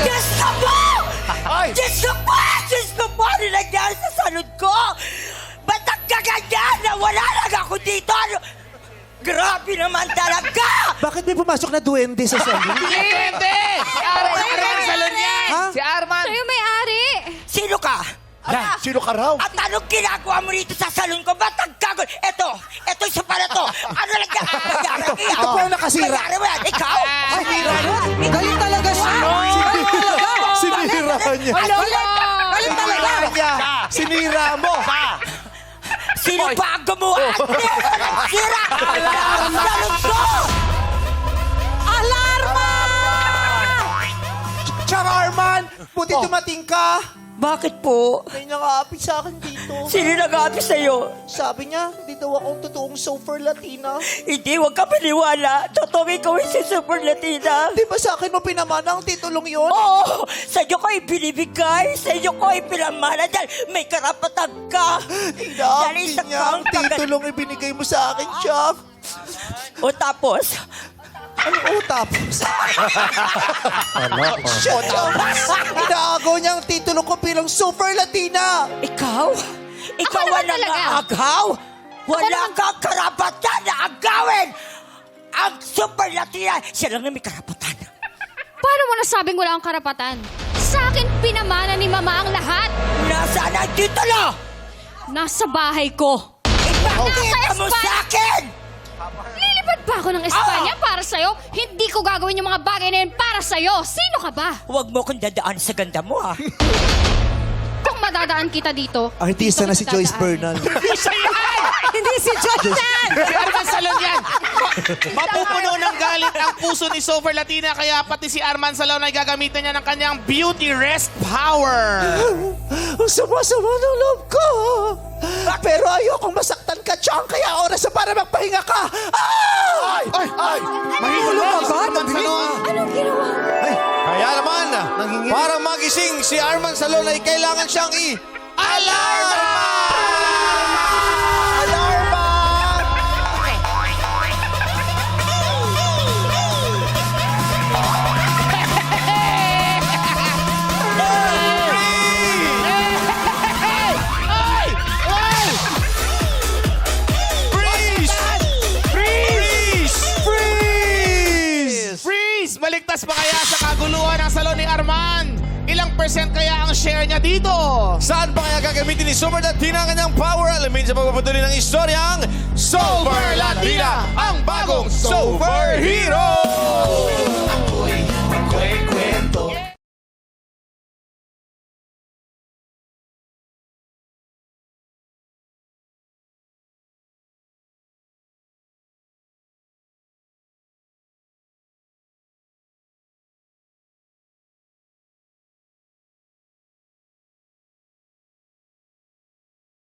Diyos ko po! Ay! Diyos ko po! Diyos ko po! Ano nangyari sa salon ko? Ba't nagkaganyan na wala lang ako dito? Ano? Grabe naman talaga! Bakit may pumasok na duwende sa salon? Hindi! Si Arman! Arman salon yan! Ha? Si Arman! Siya yung may-ari. Sino ka? Yan, sino ka raw? At anong ginagawa mo rito sa salon ko? Ba't nagkagol? Ito isa pala to. Ano lang yan? Ito po ang nakasira. Bayaran mo yan. Ikaw? Sinira niya. Galit talaga siya. Sinira niya. Galit talaga. Sinira mo. Sino pa ang gumawa? Sira! Ang salon ko! Alarma! Tsaka Arman, buti dumating ka. Bakit po? May nakaapit sa akin dito. Sino nag-aapi sa'yo? Sabi niya, hindi daw akong totoong super Latina. Hindi, huwag ka paniwala. Totoong ikaw ay si Super Latina. Di ba sa akin mo pinamana ang titulong yun? Oo! Sa iyo ko ibinibigay. Sa iyo ko ipinamana dahil may karapatan ka. Dahil Inaapin isa niya ang kang titulong ibinigay mo sa akin, Chef. O tapos, Ano tapos? Shut up! Inaagaw niya ang titulo ko bilang Super Latina! ikaw? Ikaw naman ang talaga. nangagaw? Wala kang karapatan na agawin! Ang Super Latina, siya lang na may karapatan. Paano mo nasabing wala akong karapatan? Sa akin pinamana ni Mama ang lahat. Nasaan ang titulo? Nasa bahay ko. Ipakita mo Nasa sa akin! Lilipad pa ako ng Espanya para sa'yo. Hindi ko gagawin yung mga bagay na yun para sa'yo. Sino ka ba? Huwag mo kong dadaan sa ganda mo, ha? Kung madadaan kita dito, Artista dito na si kita Joyce dadaan. Bernal. Hindi si Joyce yan! Si Arman salon yan! Mapupuno ng galit ang puso ni Super Latina kaya pati si Arman Salon ay gagamitin niya ng kanyang beauty rest power. Ang sama-sama ng loob ko. Pero ayokong masaktan ka, Chang. Kaya oras na para magpahinga ka. Ay! Ay! Mahilo ka ba? Arman Salon. Anong ginawa? Kaya naman, para magising si Arman Salon ay kailangan siyang Alarma! Alarma! Freeze! Freeze! Freeze! Freeze! Maligtas pa kaya sa kaguluhan ng salon ni Arman? Ilang percent kaya ang share niya dito? Saan pa kaya gagamitin ni Super Latina ang kanyang power? Alamin sa pagpapatuloy ng istoryang Super Latina, ang bagong superhero!